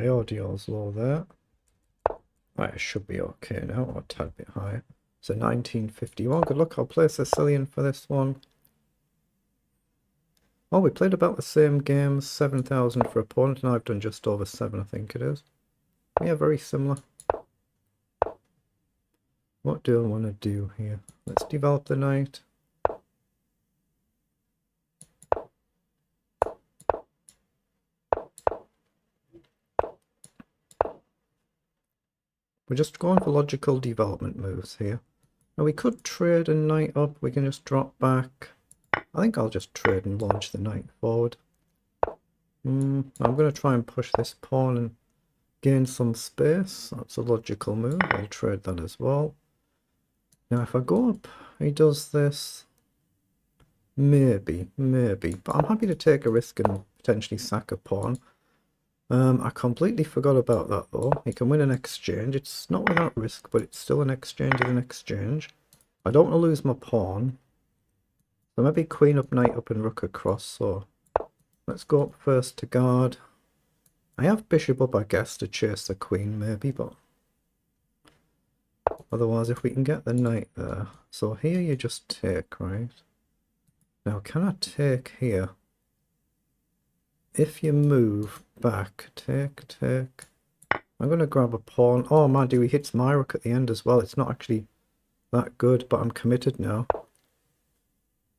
My audio's low there. Right, it should be okay now, or a tad bit higher. So 1951. Good luck. I'll play Sicilian for this one. Oh, we played about the same game. 7,000 for opponent, and I've done just over 7, I think it is. Yeah, very similar. What do I want to do here? Let's develop the knight. We're just going for logical development moves here. Now we could trade a knight up. We can just drop back. I think I'll just trade and launch the knight forward. I'm going to try and push this pawn and gain some space. That's a logical move. I'll trade that as well. Now if I go up, he does this. Maybe. But I'm happy to take a risk and potentially sack a pawn. I completely forgot about that though. He can win an exchange. It's not without risk, but it's still an exchange is an exchange. I don't want to lose my pawn. So maybe queen up, knight up and rook across. So let's go up first to guard. I have bishop up, I guess, to chase the queen maybe, but otherwise if we can get the knight there. So here you just take, right? Now can I take here? If you move back, take. I'm going to grab a pawn. Oh man, he hits my rook at the end as well. It's not actually that good, but I'm committed now.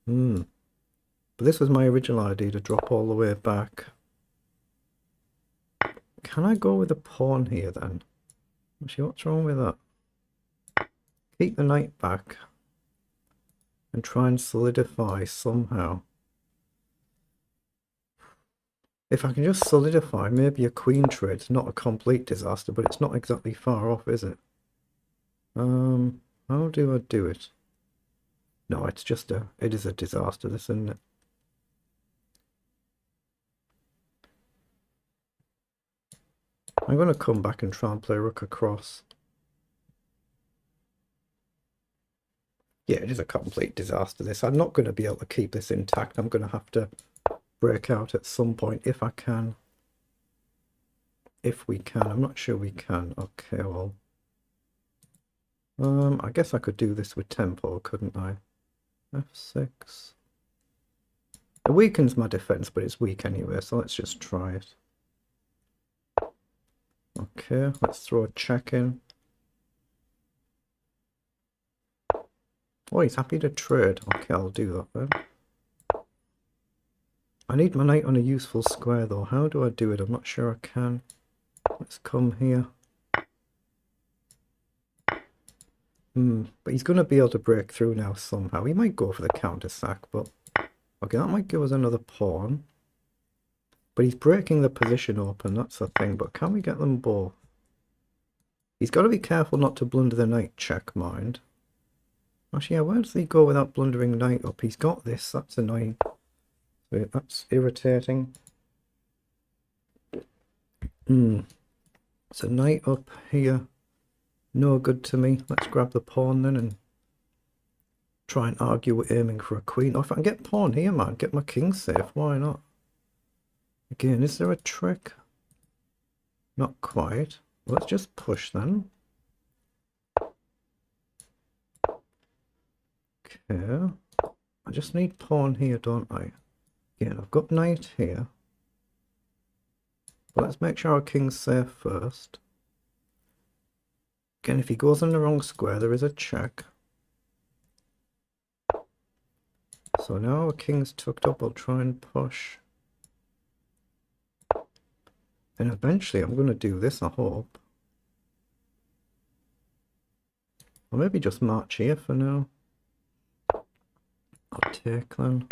But this was my original idea, to drop all the way back. Can I go with a pawn here then? Actually, what's wrong with that? Keep the knight back and try and solidify somehow. If I can just solidify, maybe a queen trade's not a complete disaster, but it's not exactly far off, is it? How do I do it? No, it is a disaster, this, isn't it? I'm going to come back and try and play rook across. Yeah, it is a complete disaster, this. I'm not going to be able to keep this intact. I'm going to have to break out at some point if I can. If we can. I'm not sure we can. Okay, well. I guess I could do this with tempo, couldn't I? F6. It weakens my defense, but it's weak anyway, so let's just try it. Okay, let's throw a check in. Oh, he's happy to trade. Okay, I'll do that then. I need my knight on a useful square though. How do I do it? I'm not sure I can. Let's come here. But he's going to be able to break through now somehow. He might go for the counter sack, but okay, that might give us another pawn. But he's breaking the position open, that's the thing. But can we get them both? He's got to be careful not to blunder the knight check, mind. Actually, yeah, where does he go without blundering knight up? He's got this, that's annoying. That's irritating. So knight up here. No good to me. Let's grab the pawn then and try and argue we're aiming for a queen. Oh, if I can get pawn here, man, get my king safe. Why not? Again, is there a trick? Not quite. Let's just push then. Okay. I just need pawn here, don't I? Again, I've got knight here. But let's make sure our king's safe first. Again, if he goes in the wrong square, there is a check. So now our king's tucked up, I'll try and push. And eventually I'm going to do this, I hope. Or maybe just march here for now. I'll take then.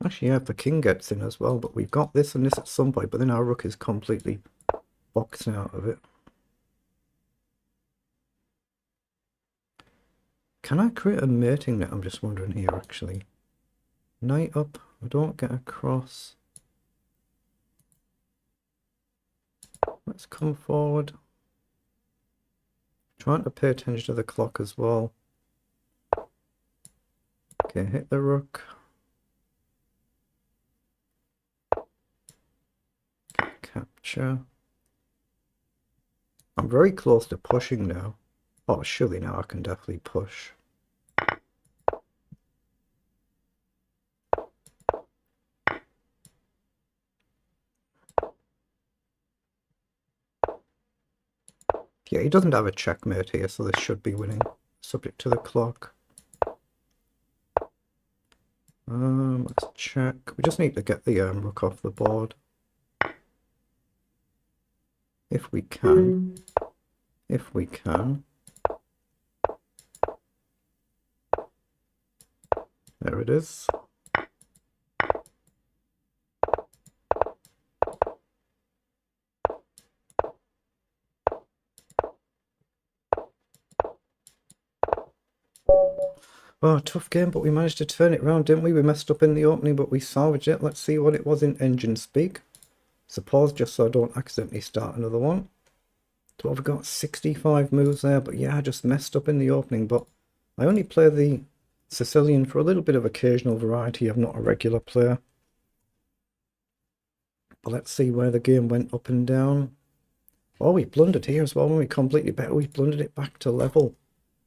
Actually, yeah, if the king gets in as well, but we've got this and this at some point, but then our rook is completely boxed out of it. Can I create a mating net? I'm just wondering here, actually. Knight up. I don't get across. Let's come forward. Trying to pay attention to the clock as well. Okay, hit the rook. capture. I'm very close to pushing now. Oh, surely now I can definitely push. Yeah, he doesn't have a checkmate here, so this should be winning, subject to the clock. Let's check. We just need to get the rook off the board. If we can. If we can. There it is. Oh, tough game, but we managed to turn it around, didn't we? We messed up in the opening, but we salvaged it. Let's see what it was in engine speak. So pause just so I don't accidentally start another one. So I've got 65 moves there, but yeah, I just messed up in the opening. But I only play the Sicilian for a little bit of occasional variety. I'm not a regular player. But let's see where the game went up and down. Oh, we blundered here as well when we completely bet. We blundered it back to level.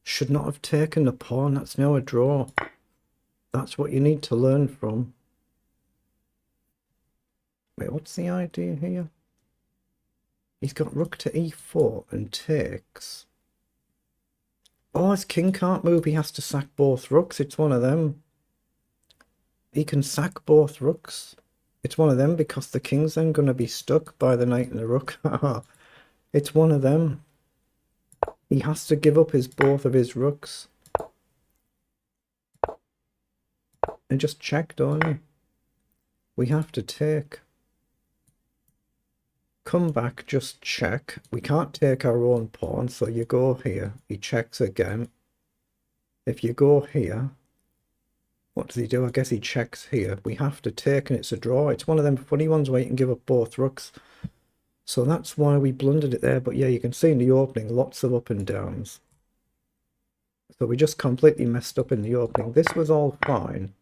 Should not have taken the pawn. That's now a draw. That's what you need to learn from. Wait, what's the idea here? He's got rook to e4 and takes. Oh, his king can't move. He has to sack both rooks. It's one of them. He can sack both rooks. It's one of them because the king's then going to be stuck by the knight and the rook. It's one of them. He has to give up both of his rooks. And just check, don't you? We have to take. Come back, just check. We can't take our own pawn, so you go here. He checks again. If you go here, what does he do? I guess he checks here. We have to take, and it's a draw. It's one of them funny ones where you can give up both rooks. So that's why we blundered it there. But yeah, you can see in the opening, lots of up and downs. So we just completely messed up in the opening. This was all fine.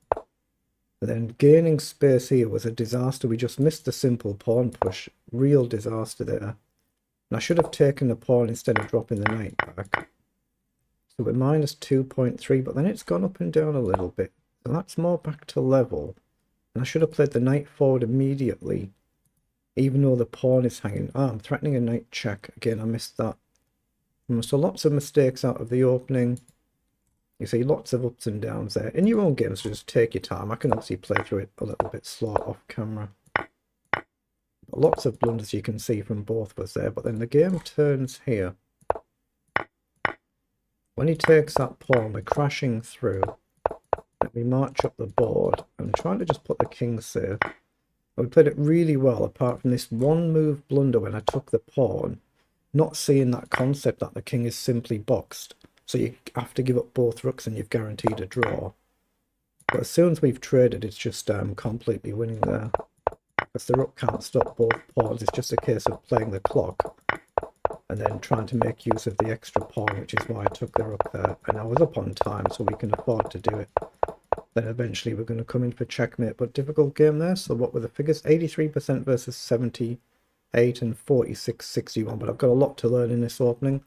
And then gaining space here was a disaster. We just missed the simple pawn push. Real disaster there. And I should have taken the pawn instead of dropping the knight back. So we're minus 2.3, but then it's gone up and down a little bit. So that's more back to level. And I should have played the knight forward immediately, even though the pawn is hanging. Ah, I'm threatening a knight check. Again, I missed that. So lots of mistakes out of the opening. You see lots of ups and downs there. In your own games, just take your time. I can obviously play through it a little bit slow off camera. But lots of blunders you can see from both of us there. But then the game turns here. When he takes that pawn, we're crashing through. Let me march up the board. I'm trying to just put the king safe. We played it really well, apart from this one move blunder when I took the pawn. Not seeing that concept that the king is simply boxed. So you have to give up both rooks and you've guaranteed a draw. But as soon as we've traded, it's just completely winning there. Because the rook can't stop both pawns. It's just a case of playing the clock. And then trying to make use of the extra pawn, which is why I took the rook there. And I was up on time, so we can afford to do it. Then eventually we're going to come in for checkmate. But difficult game there. So what were the figures? 83% versus 78 and 46-61. But I've got a lot to learn in this opening.